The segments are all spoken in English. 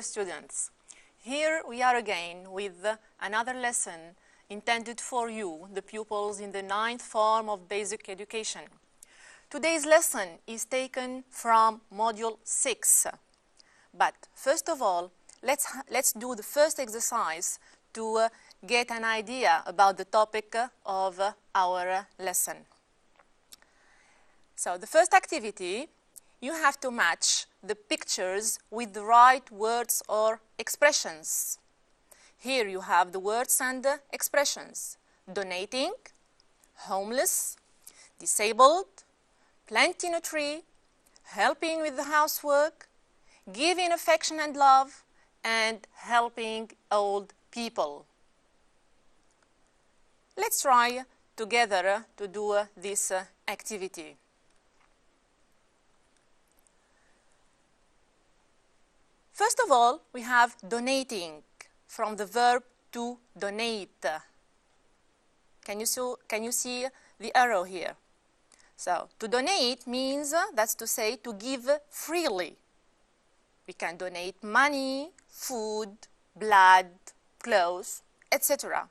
dear students, here we are again with another lesson intended for you, the pupils in the 9th form of basic education. Today's lesson is taken from Module 6. But first of all, let's do the first exercise to get an idea about the topic of our lesson. So the first activity, you have to match the pictures with the right words or expressions. Here you have the words and the expressions: donating, homeless, disabled, planting a tree, helping with the housework, giving affection and love, and helping old people. Let's try together to do this activity. First of all, we have donating, from the verb to donate. Can you see the arrow here? So, to donate means, that's to say, to give freely. We can donate money, food, blood, clothes, etc.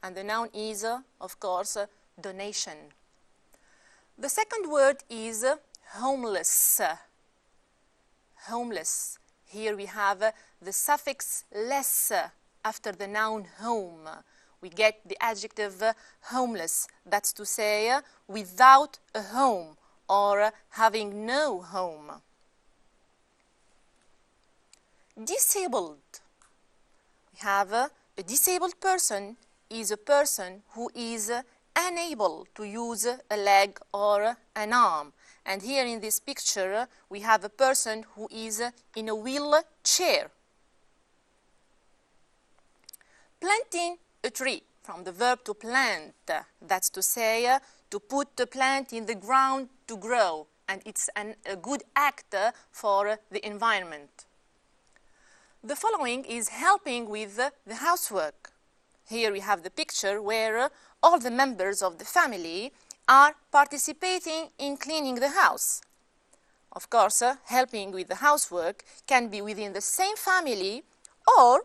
And the noun is, of course, donation. The second word is homeless. Homeless. Here we have the suffix less after the noun home. We get the adjective homeless, that's to say, without a home or having no home. Disabled. We have a disabled person is a person who is unable to use a leg or an arm. And here in this picture, we have a person who is in a wheelchair. Planting a tree, from the verb to plant, that's to say, to put the plant in the ground to grow. And it's a good act for the environment. The following is helping with the housework. Here we have the picture where all the members of the family are participating in cleaning the house. Of course, helping with the housework can be within the same family, or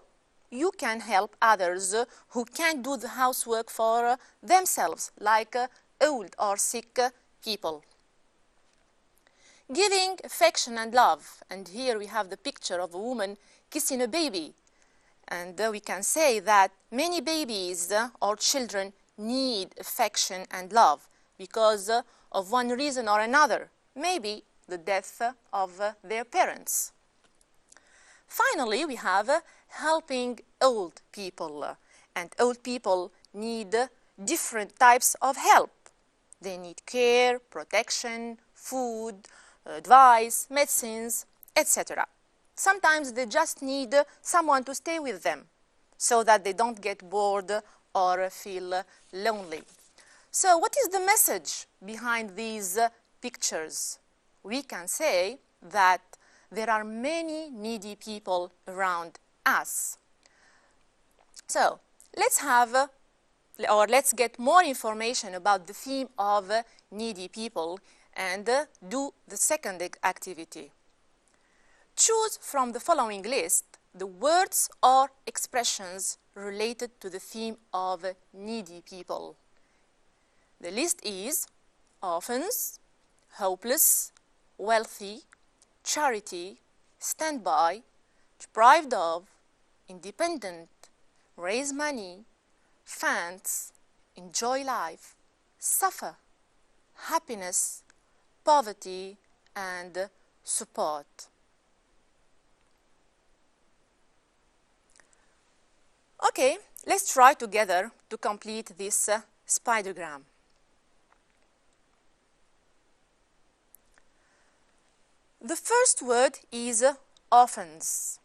you can help others who can't do the housework for themselves, like old or sick people. Giving affection and love. And here we have the picture of a woman kissing a baby. And we can say that many babies or children need affection and love because of one reason or another, maybe the death of their parents. Finally, we have helping old people. And old people need different types of help. They need care, protection, food, advice, medicines, etc. Sometimes they just need someone to stay with them so that they don't get bored or feel lonely. So what is the message behind these pictures? We can say that there are many needy people around us. So let's get more information about the theme of needy people and do the second activity. Choose from the following list the words or expressions related to the theme of needy people. The list is orphans, hopeless, wealthy, charity, standby, deprived of, independent, raise money, fans, enjoy life, suffer, happiness, poverty, and support. Okay, let's try together to complete this spidergram. The first word is orphans.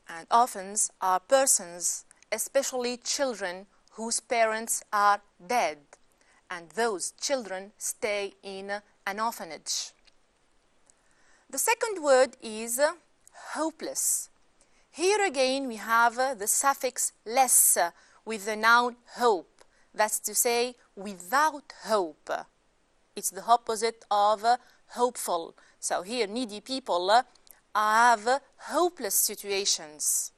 And orphans are persons, especially children, whose parents are dead. And those children stay in an orphanage. The second word is hopeless. Here again we have the suffix less with the noun hope. That's to say, without hope. It's the opposite of hopeful. So here needy people have hopeless situations.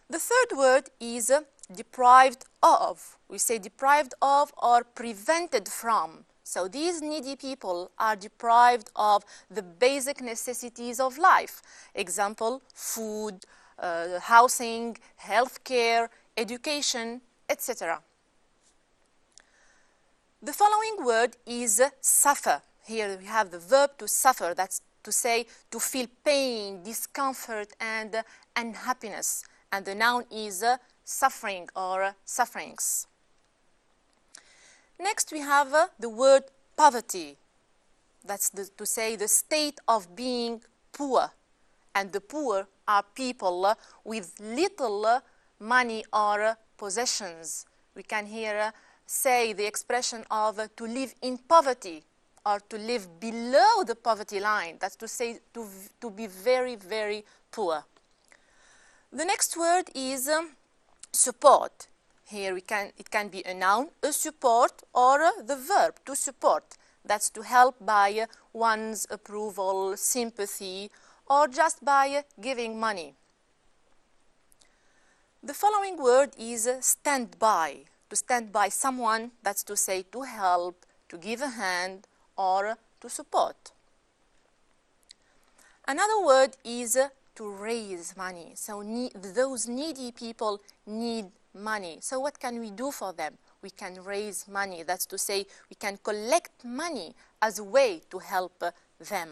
The third word is deprived of. We say deprived of or prevented from. So these needy people are deprived of the basic necessities of life. Example, food, housing, healthcare, education, etc. The following word is suffer. Here we have the verb to suffer. That's to say to feel pain, discomfort, and unhappiness. And the noun is suffering or sufferings. Next we have the word poverty. That's to say the state of being poor. And the poor are people with little money or possessions. We can here say the expression of to live in poverty or to live below the poverty line. That's to say to be very, very poor. The next word is support. Here it can be a noun, a support, or the verb to support. That's to help by one's approval, sympathy, or just by giving money. The following word is stand by. To stand by someone, that's to say to help, to give a hand, or to support. Another word is to raise money. So those needy people need money. So what can we do for them? We can raise money. That's to say we can collect money as a way to help them.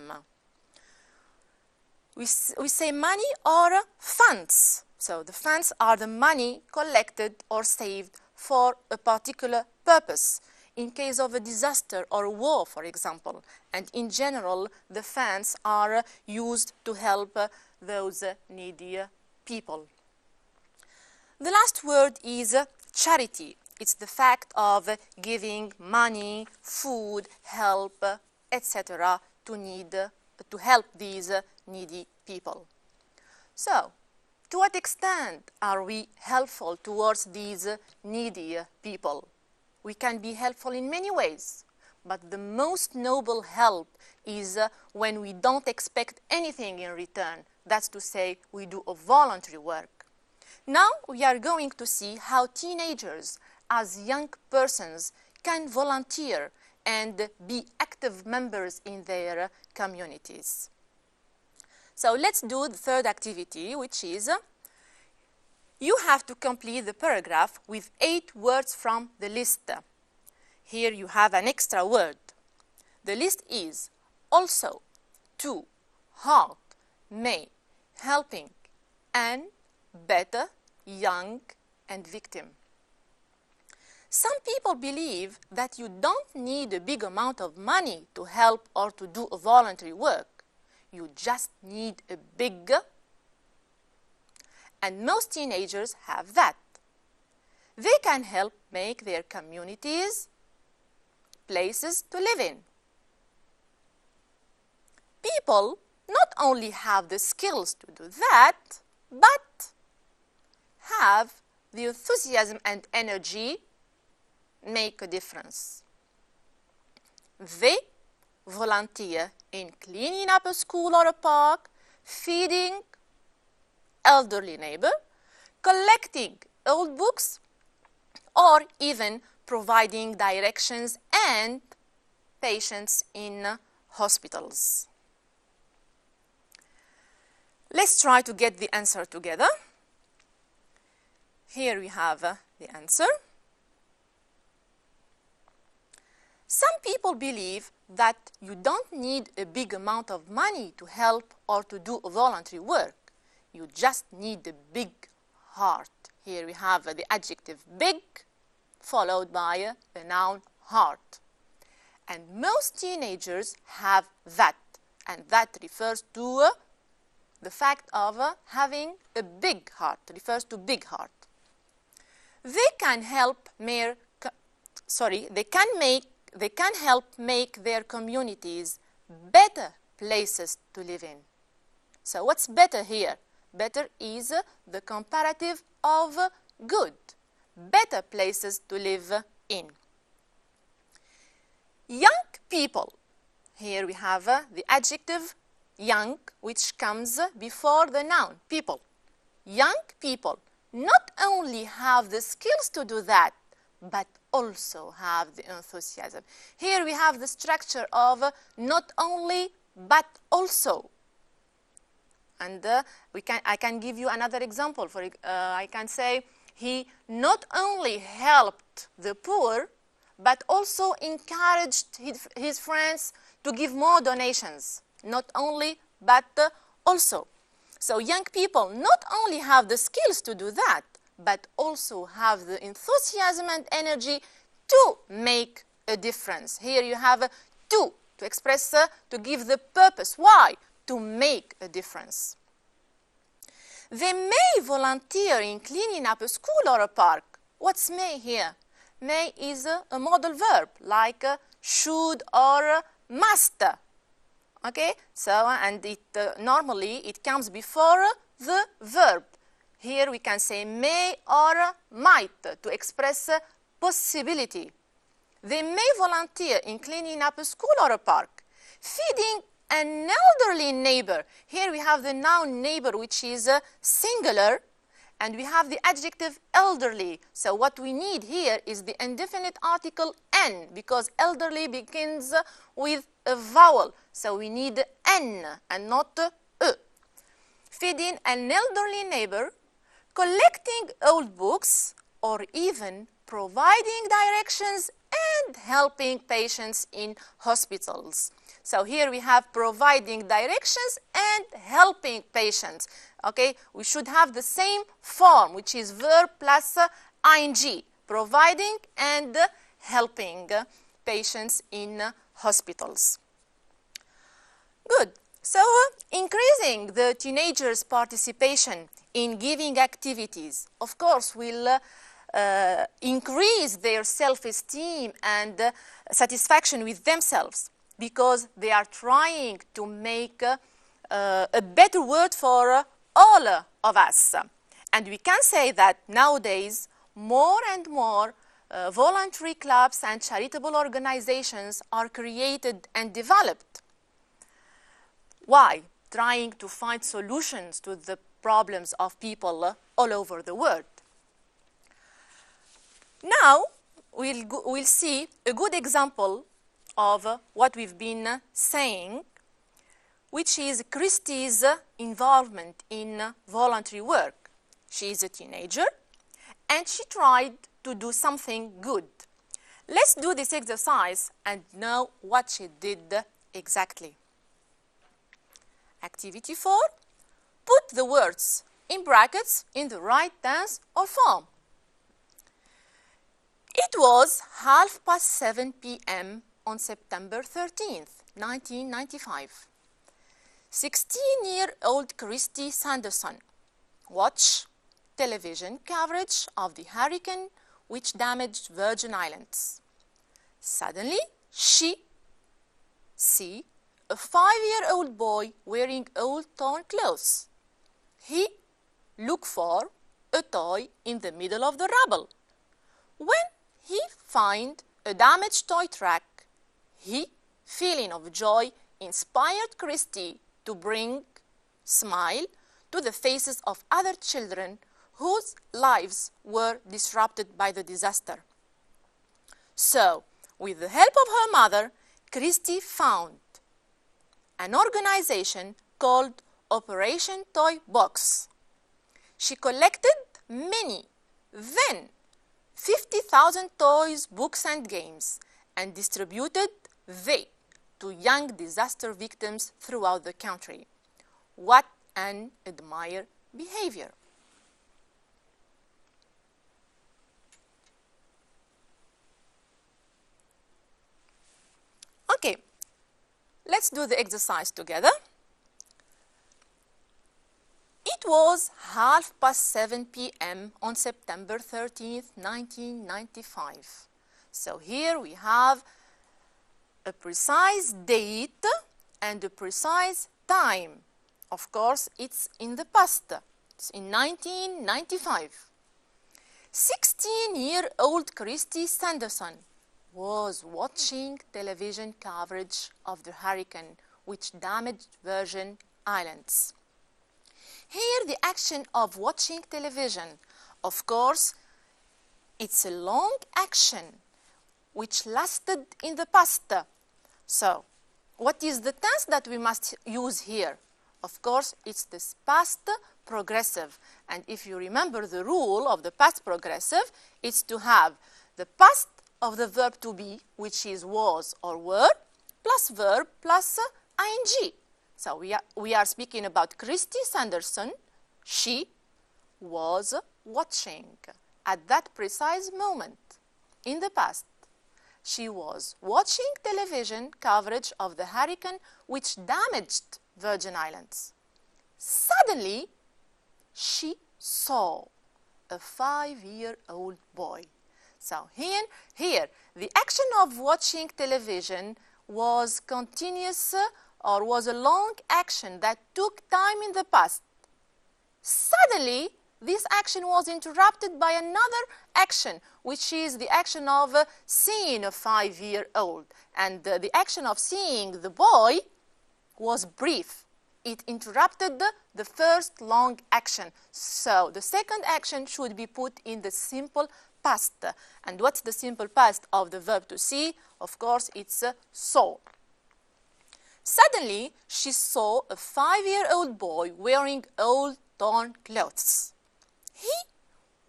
We say money or funds. So the funds are the money collected or saved for a particular purpose. In case of a disaster or a war, for example. And in general, the funds are used to help those needy people. The last word is charity. It's the fact of giving money, food, help, etc. to help these needy people. So, to what extent are we helpful towards these needy people? We can be helpful in many ways, but the most noble help is when we don't expect anything in return. That's to say, we do a voluntary work. Now we are going to see how teenagers, as young persons, can volunteer and be active members in their communities. So let's do the third activity, which is you have to complete the paragraph with 8 words from the list. Here you have an extra word. The list is also, to, heart, may, helping, and, better, young, and victim. Some people believe that you don't need a big amount of money to help or to do a voluntary work. You just need a big, and most teenagers have that. They can help make their communities places to live in. People not only have the skills to do that, but have the enthusiasm and energy make a difference. They volunteer in cleaning up a school or a park, feeding elderly neighbor, collecting old books, or even providing directions and patients in hospitals. Let's try to get the answer together. Here we have the answer. Some people believe that you don't need a big amount of money to help or to do voluntary work. You just need a big heart. Here we have the adjective big, followed by the noun heart. And most teenagers have that, and that refers to the fact of having a big heart, refers to big heart. They can help they can help make their communities better places to live in. So what's better here? Better is the comparative of good, better places to live in. Young people, here we have the adjective young, which comes before the noun, people. Young people not only have the skills to do that, but also have the enthusiasm. Here we have the structure of not only, but also. And I can give you another example. I can say, he not only helped the poor, but also encouraged his friends to give more donations. Not only, but also. So young people not only have the skills to do that, but also have the enthusiasm and energy to make a difference. Here you have to express, to give the purpose. Why? To make a difference. They may volunteer in cleaning up a school or a park. What's may here? May is a modal verb, like should or must. Okay, so and it normally it comes before the verb. Here we can say may or might to express possibility. They may volunteer in cleaning up a school or a park. Feeding an elderly neighbor. Here we have the noun neighbor, which is singular, and we have the adjective elderly. So what we need here is the indefinite article n, because elderly begins with a vowel. So we need n and not e. Feeding an elderly neighbor, collecting old books, or even providing directions and helping patients in hospitals. So here we have providing directions and helping patients. Okay, we should have the same form, which is verb plus ing, providing and helping patients in hospitals. Good. So increasing the teenagers' participation in giving activities, of course, will increase their self-esteem and satisfaction with themselves, because they are trying to make a better world for all of us. And we can say that nowadays more and more voluntary clubs and charitable organizations are created and developed. Why? Trying to find solutions to the problems of people all over the world. Now we'll see a good example of what we've been saying, which is Christie's involvement in voluntary work. She is a teenager and she tried to do something good. Let's do this exercise and know what she did exactly. Activity 4. Put the words in brackets in the right tense or form. It was 7:30 p.m. on September 13th, 1995. 16-year-old Christy Sanderson watched television coverage of the hurricane which damaged Virgin Islands. Suddenly, she sees a 5-year-old boy wearing old torn clothes. He looked for a toy in the middle of the rubble. When he finds a damaged toy track, he, feeling of joy, inspired Christy to bring smile to the faces of other children whose lives were disrupted by the disaster. So, with the help of her mother, Christy found an organization called Operation Toy Box. She collected many, then 50,000 toys, books and games, and distributed they to young disaster victims throughout the country. What an admired behavior. Okay, let's do the exercise together. It was 7:30 p.m. on September 13th, 1995. So here we have a precise date and a precise time. Of course, it's in the past. It's in 1995. 16-year-old Christy Sanderson was watching television coverage of the hurricane which damaged Virgin Islands. Here, the action of watching television, of course, it's a long action which lasted in the past. So, what is the tense that we must use here? Of course, it's this past progressive. And if you remember the rule of the past progressive, it's to have the past of the verb to be, which is was or were, plus verb plus ing. So we are speaking about Christy Sanderson. She was watching at that precise moment in the past. She was watching television coverage of the hurricane which damaged Virgin Islands. Suddenly, she saw a 5-year-old boy. So here, the action of watching television was continuous or was a long action that took time in the past. Suddenly, this action was interrupted by another action, which is the action of seeing a 5-year-old. And the action of seeing the boy was brief. It interrupted the first long action. So the second action should be put in the simple past. And what's the simple past of the verb to see? Of course, it's saw. Suddenly, she saw a 5-year-old boy wearing old torn clothes. He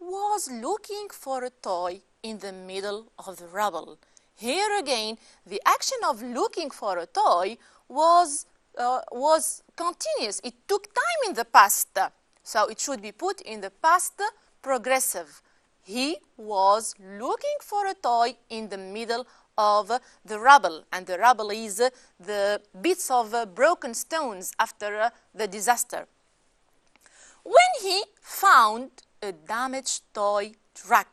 was looking for a toy in the middle of the rubble. Here again, the action of looking for a toy was continuous. It took time in the past, so it should be put in the past progressive. He was looking for a toy in the middle of the rubble, and the rubble is the bits of broken stones after the disaster. When he found a damaged toy truck,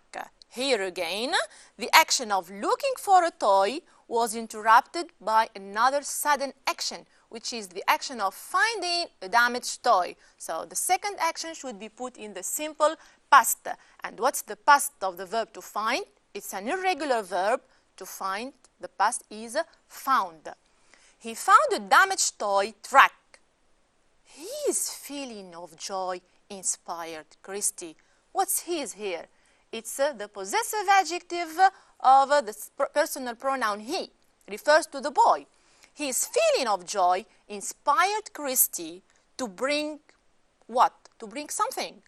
here again, the action of looking for a toy was interrupted by another sudden action, which is the action of finding a damaged toy. So the second action should be put in the simple past. And what's the past of the verb to find? It's an irregular verb. To find, the past is found. He found a damaged toy truck. His feeling of joy inspired Christy. What's his here? It's the possessive adjective of the personal pronoun he. Refers to the boy. His feeling of joy inspired Christy to bring what? To bring something.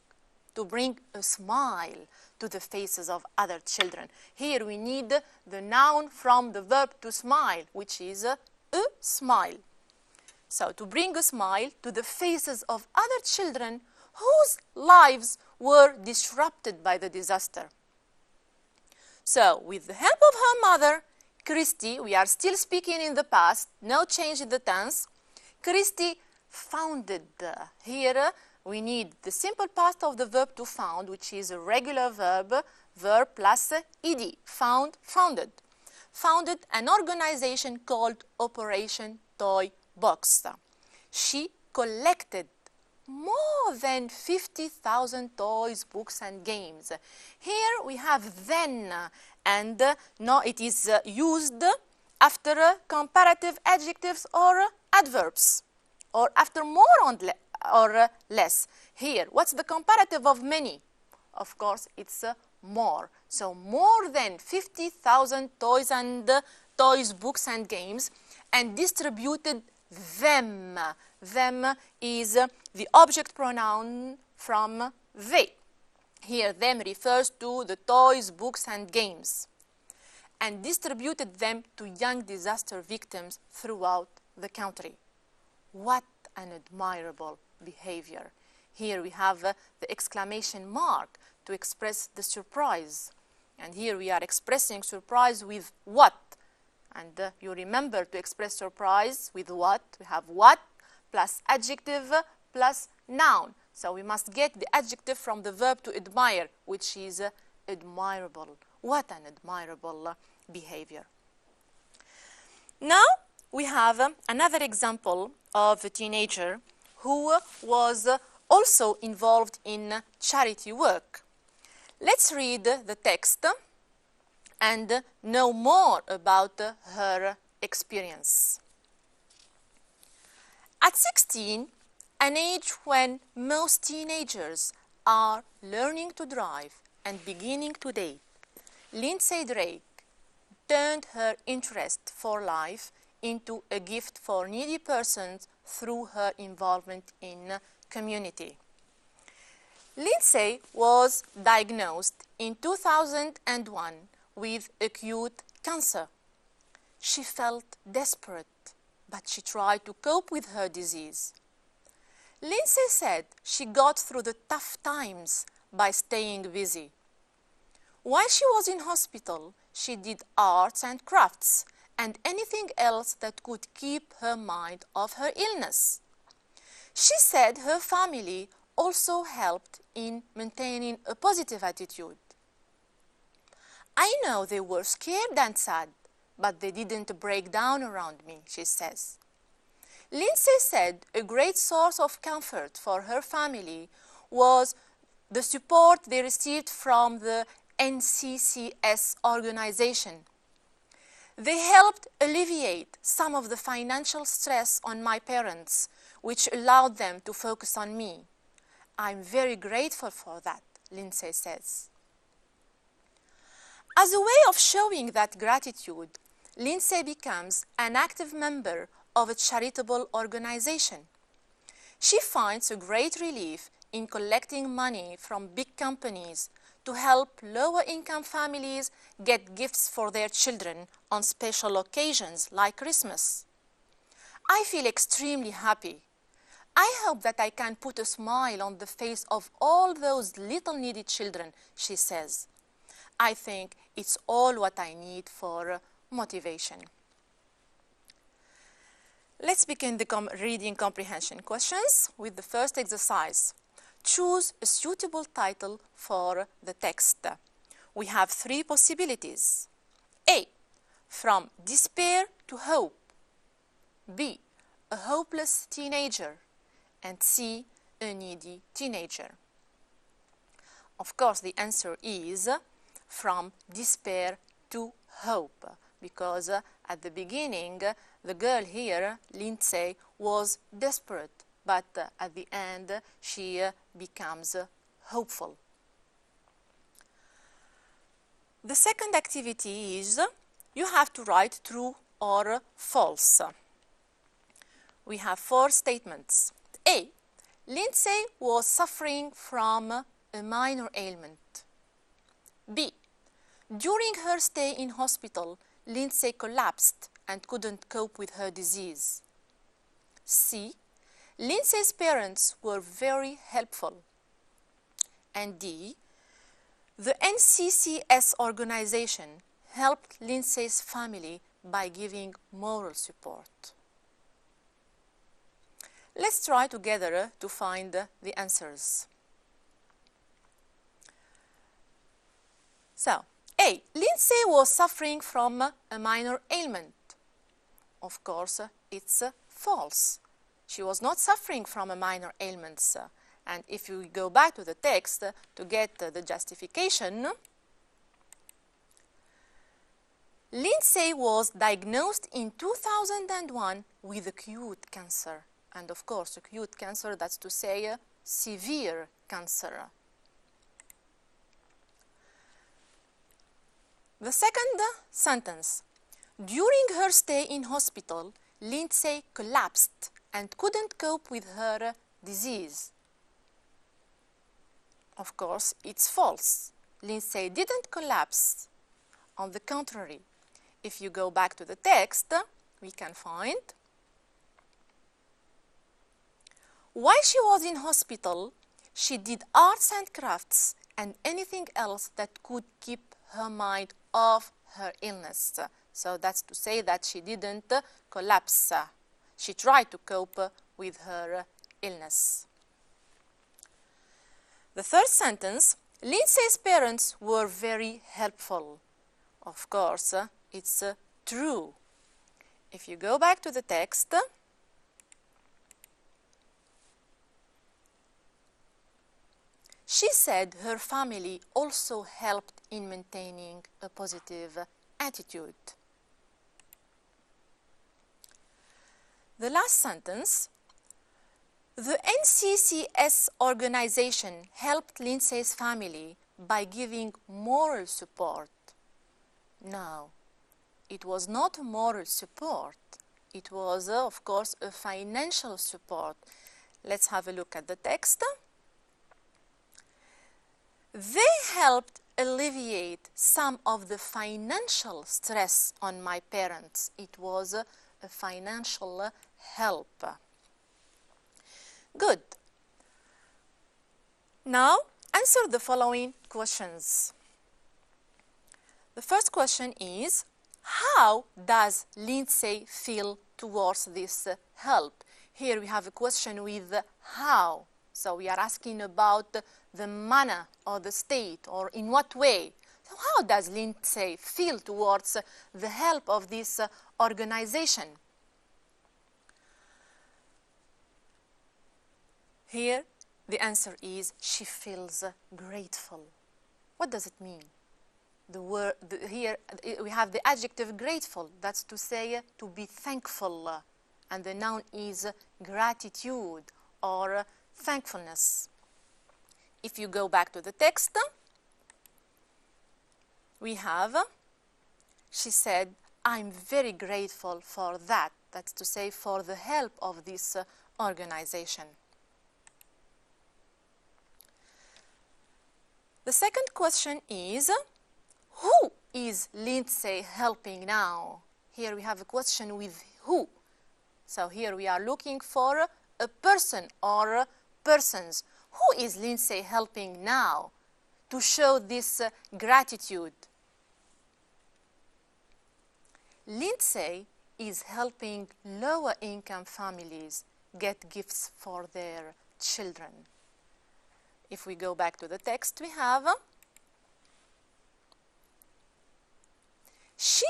To bring a smile to the faces of other children. Here we need the noun from the verb to smile, which is a smile. So to bring a smile to the faces of other children whose lives were disrupted by the disaster. So with the help of her mother, Christy, we are still speaking in the past, no change in the tense. Christy founded. Here we need the simple past of the verb to found, which is a regular verb, verb plus ed, found, founded. Founded an organization called Operation Toy Box. She collected more than 50,000 toys, books and games. Here we have then, and now it is used after comparative adjectives or adverbs, or after more or less. Here, what's the comparative of many? Of course, it's more. So more than 50,000 toys and toys, books and games, and distributed them. Them is the object pronoun from they. Here, them refers to the toys, books and games, and distributed them to young disaster victims throughout the country. What an admirable behavior. Here we have the exclamation mark to express the surprise. And here we are expressing surprise with what? And you remember to express surprise with what? We have what plus adjective plus noun. So we must get the adjective from the verb to admire, which is admirable. What an admirable behavior. Now we have another example of a teenager who was also involved in charity work. Let's read the text and know more about her experience. At 16, an age when most teenagers are learning to drive and beginning to date, Lindsay Drake turned her interest for life into a gift for needy persons through her involvement in community. Lindsay was diagnosed in 2001 with acute cancer. She felt desperate, but she tried to cope with her disease. Lindsay said she got through the tough times by staying busy. While she was in hospital, she did arts and crafts and anything else that could keep her mind off her illness. She said her family also helped in maintaining a positive attitude. I know they were scared and sad, but they didn't break down around me, she says. Lindsay said a great source of comfort for her family was the support they received from the NCCS organization. They helped alleviate some of the financial stress on my parents, which allowed them to focus on me. I'm very grateful for that, Lindsay says. As a way of showing that gratitude, Lindsay becomes an active member of a charitable organization. She finds a great relief in collecting money from big companies to help lower-income families get gifts for their children on special occasions like Christmas. I feel extremely happy. I hope that I can put a smile on the face of all those little needy children, she says. I think it's all what I need for motivation. Let's begin the reading comprehension questions with the first exercise. Choose a suitable title for the text. We have three possibilities. A. From despair to hope. B. A hopeless teenager. And C. A needy teenager. Of course, the answer is from despair to hope, because at the beginning, the girl here, Lindsay, was desperate, but at the end, she becomes hopeful. The second activity is you have to write true or false. We have four statements. A. Lindsay was suffering from a minor ailment. B. During her stay in hospital, Lindsay collapsed and couldn't cope with her disease. C. Lindsay's parents were very helpful. And D. The NCCS organization helped Lindsay's family by giving moral support. Let's try together to find the answers. So, A. Lindsay was suffering from a minor ailment. Of course, it's false. She was not suffering from a minor ailment. And if you go back to the text to get the justification, Lindsay was diagnosed in 2001 with acute cancer. And of course, acute cancer, that's to say severe cancer. The second sentence. During her stay in hospital, Lindsay collapsed and couldn't cope with her disease. Of course, it's false. Lindsay didn't collapse. On the contrary, if you go back to the text, we can find while she was in hospital, she did arts and crafts and anything else that could keep her mind off her illness. So that's to say that she didn't collapse. She tried to cope with her illness. The third sentence, Lindsay's parents were very helpful. Of course, it's true. If you go back to the text, she said her family also helped in maintaining a positive attitude. The last sentence, The NCCS organization helped Lindsay's family by giving moral support. No, it was not moral support. It was, of course, a financial support. Let's have a look at the text. They helped alleviate some of the financial stress on my parents. It was a financial help. Good. Now, answer the following questions. The first question is, how does Lindsay feel towards this help? Here we have a question with how. So we are asking about the manner or the state or in what way. So how does Lindsay feel towards the help of this organization? Here the answer is she feels grateful. What does it mean? Here we have the adjective grateful. That's to say to be thankful. And the noun is gratitude or thankfulness. If you go back to the text, we have, she said, I'm very grateful for that. That's to say, for the help of this organization. The second question is, who is Lindsay helping now? Here we have a question with who. So here we are looking for a person or persons. Who is Lindsay helping now to show this gratitude? Lindsay is helping lower income families get gifts for their children. If we go back to the text, we have she,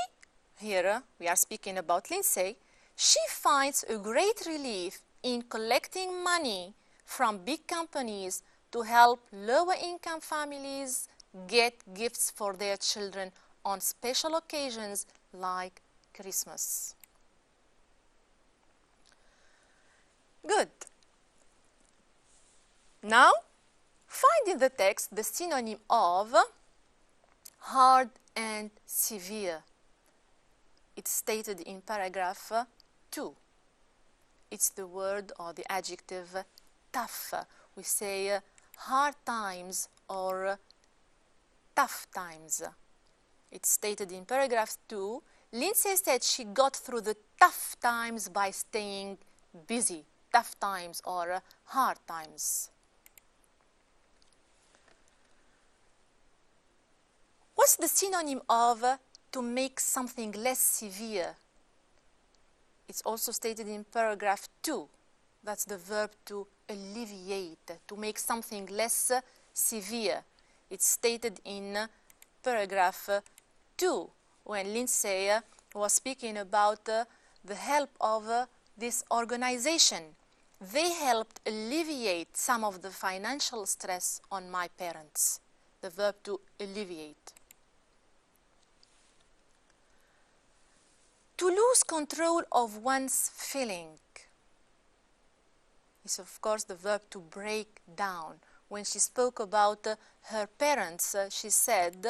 here we are speaking about Lindsay, she finds a great relief in collecting money from big companies to help lower income families get gifts for their children on special occasions like Christmas. Good. Now, find in the text the synonym of hard and severe. It's stated in paragraph 2. It's the word or the adjective tough. We say hard times or tough times. It's stated in paragraph 2. Lindsay said she got through the tough times by staying busy. Tough times or hard times. What's the synonym of to make something less severe? It's also stated in paragraph 2. That's the verb to alleviate, to make something less severe. It's stated in paragraph 2 when Lindsay was speaking about the help of this organization. They helped alleviate some of the financial stress on my parents. The verb to alleviate. To lose control of one's feeling is, of course, the verb to break down. When she spoke about her parents, she said,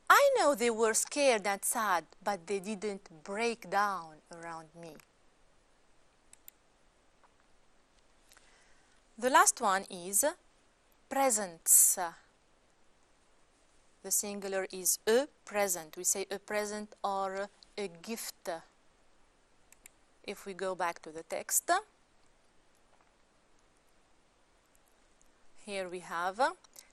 I know they were scared and sad, but they didn't break down around me. The last one is presents. The singular is a present. We say a present or a gift. If we go back to the text, here we have,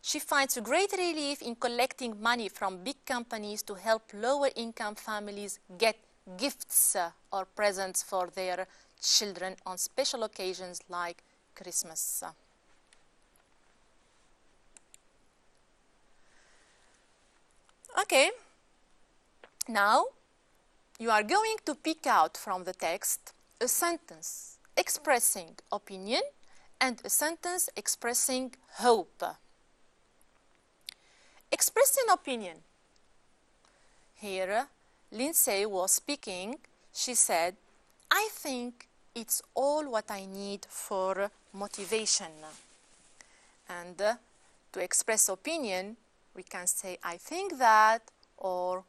she finds a great relief in collecting money from big companies to help lower income families get gifts or presents for their children on special occasions like Christmas. Okay, now you are going to pick out from the text a sentence expressing opinion and a sentence expressing hope. Expressing opinion. Here Lindsay was speaking, she said, "I think it's all what I need for motivation." And to express opinion, we can say, "I think that," or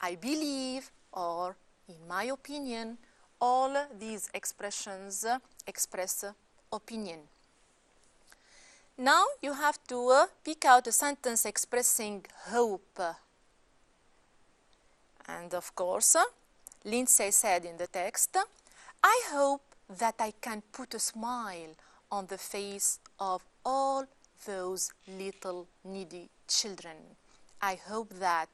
"I believe," or "in my opinion." All these expressions express opinion. Now you have to pick out a sentence expressing hope. And of course, Lindsay said in the text, "I hope that I can put a smile on the face of all those little needy children." I hope that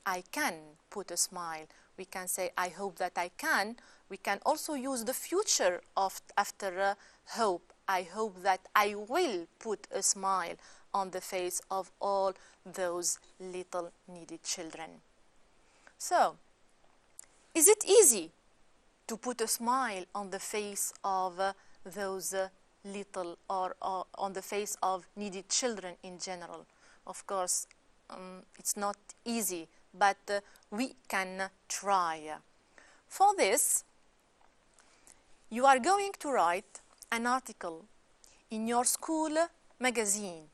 I can put a smile. We can say, "I hope that I can." We can also use the future of after hope. I hope that I will put a smile on the face of all those little needy children. So, is it easy to put a smile on the face of those little or on the face of needy children in general? Of course, it's not easy, but we can try. For this, you are going to write an article in your school magazine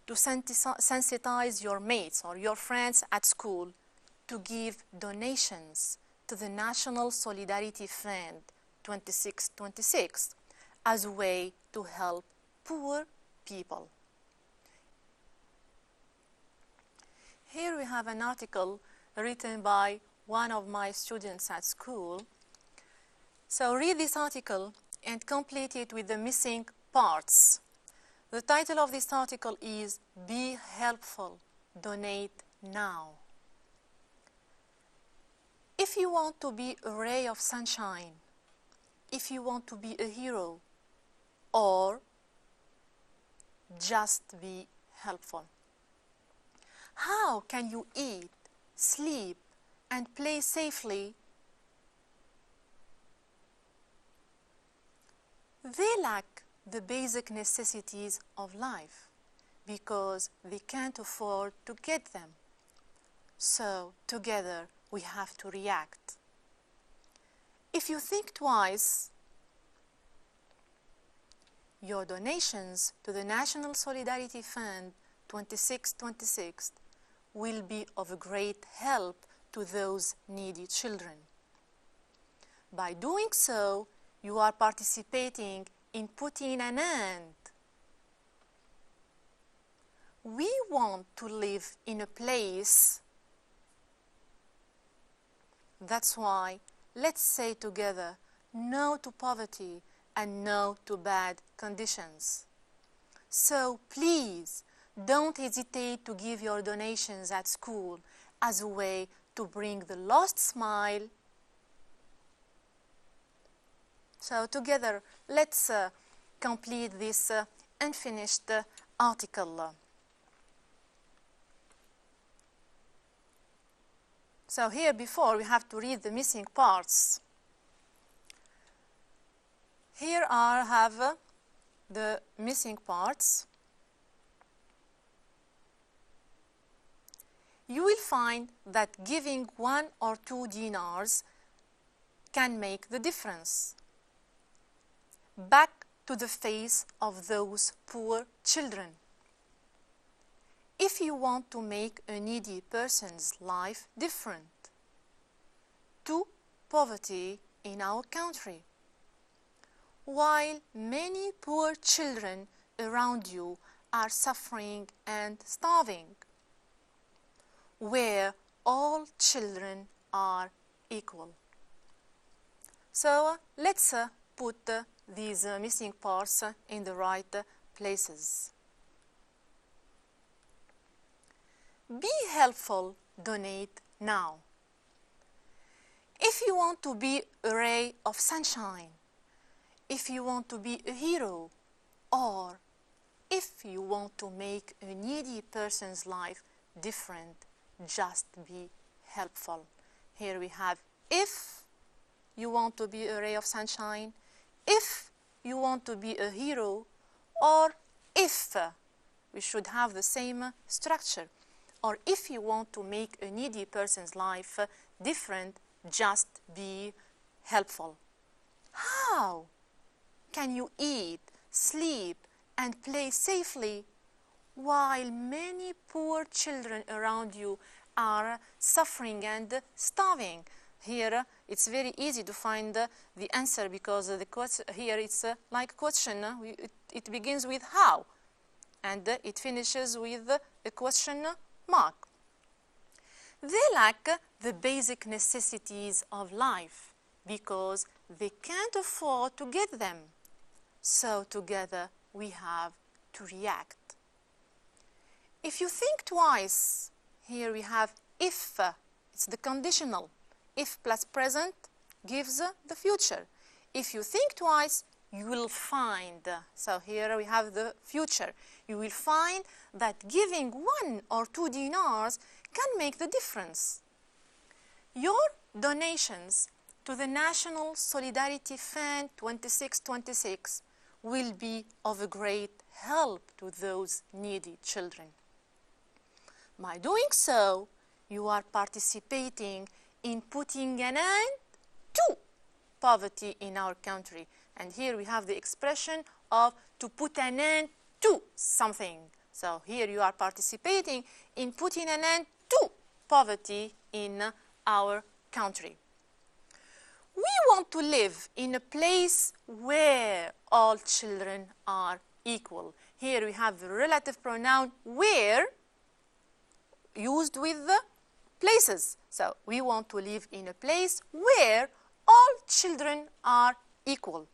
to sensitize your mates or your friends at school to give donations to the National Solidarity Fund 2626 as a way to help poor people. Here we have an article written by one of my students at school. So read this article and complete it with the missing parts. The title of this article is "Be Helpful, Donate Now." If you want to be a ray of sunshine, if you want to be a hero, or just be helpful, how can you eat, sleep, and play safely? They lack the basic necessities of life because they can't afford to get them. So together we have to react. If you think twice, your donations to the National Solidarity Fund 2626 will be of a great help to those needy children. By doing so, you are participating in putting an end. We want to live in a place. That's why let's say together no to poverty and no to bad conditions. So please don't hesitate to give your donations at school as a way to bring the lost smile. So together, let's complete this unfinished article. So here before we have to read the missing parts. Here I have the missing parts. You will find that giving 1 or 2 dinars can make the difference. Back to the face of those poor children. If you want to make a needy person's life different, to poverty in our country, while many poor children around you are suffering and starving, where all children are equal. So let's put these missing parts in the right places. Be helpful, donate now. If you want to be a ray of sunshine, if you want to be a hero, or if you want to make a needy person's life different, just be helpful. Here we have if you want to be a ray of sunshine, if you want to be a hero, or if. We should have the same structure. or if you want to make a needy person's life different, just be helpful. How can you eat, sleep, and play safely while many poor children around you are suffering and starving? Here it's very easy to find the answer, because here it's like a question. It begins with how, and it finishes with a question mark. They lack the basic necessities of life because they can't afford to get them. So together we have to react. If you think twice, here we have if. It's the conditional. If plus present gives the future. If you think twice, you will find. So here we have the future. You will find that giving 1 or 2 dinars can make the difference. Your donations to the National Solidarity Fund 2626 will be of a great help to those needy children. By doing so, you are participating in putting an end to poverty in our country. And here we have the expression of to put an end to something. So here you are participating in putting an end to poverty in our country. We want to live in a place where all children are equal. Here we have the relative pronoun where used with the places. So we want to live in a place where all children are equal.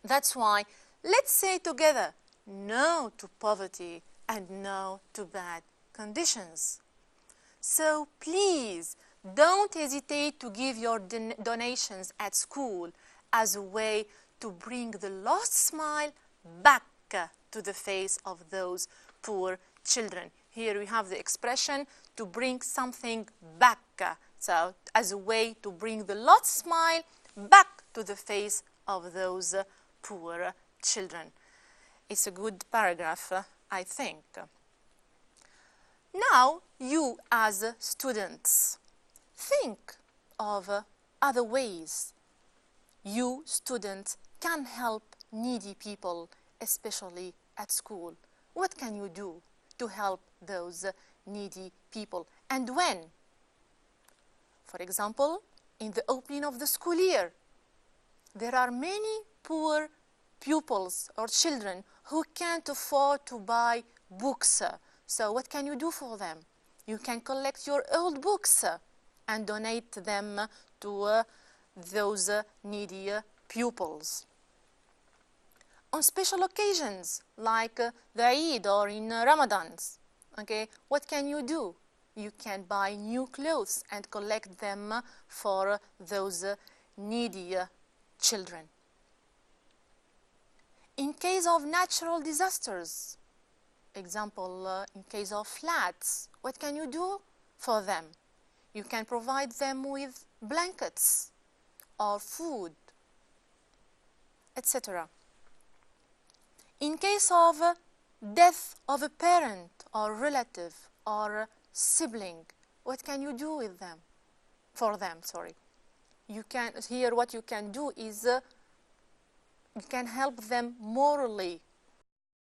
That's why let's say together, no to poverty and no to bad conditions. So please don't hesitate to give your donations at school as a way to bring the lost smile back to the face of those poor children. Here we have the expression to bring something back. So as a way to bring the lost smile back to the face of those poor children. It's a good paragraph, I think. Now, you as students, think of other ways you students can help needy people, especially at school. What can you do to help those needy people, and when? For example, in the opening of the school year, there are many poor pupils or children who can't afford to buy books. So what can you do for them? You can collect your old books and donate them to those needy pupils. On special occasions like the Eid or in Ramadans, okay, what can you do? You can buy new clothes and collect them for those needy children. In case of natural disasters, example, in case of floods, what can you do for them? You can provide them with blankets or food, etc. In case of death of a parent or relative or sibling, what can you do with them? For them, sorry. You can, here what you can do is you can help them morally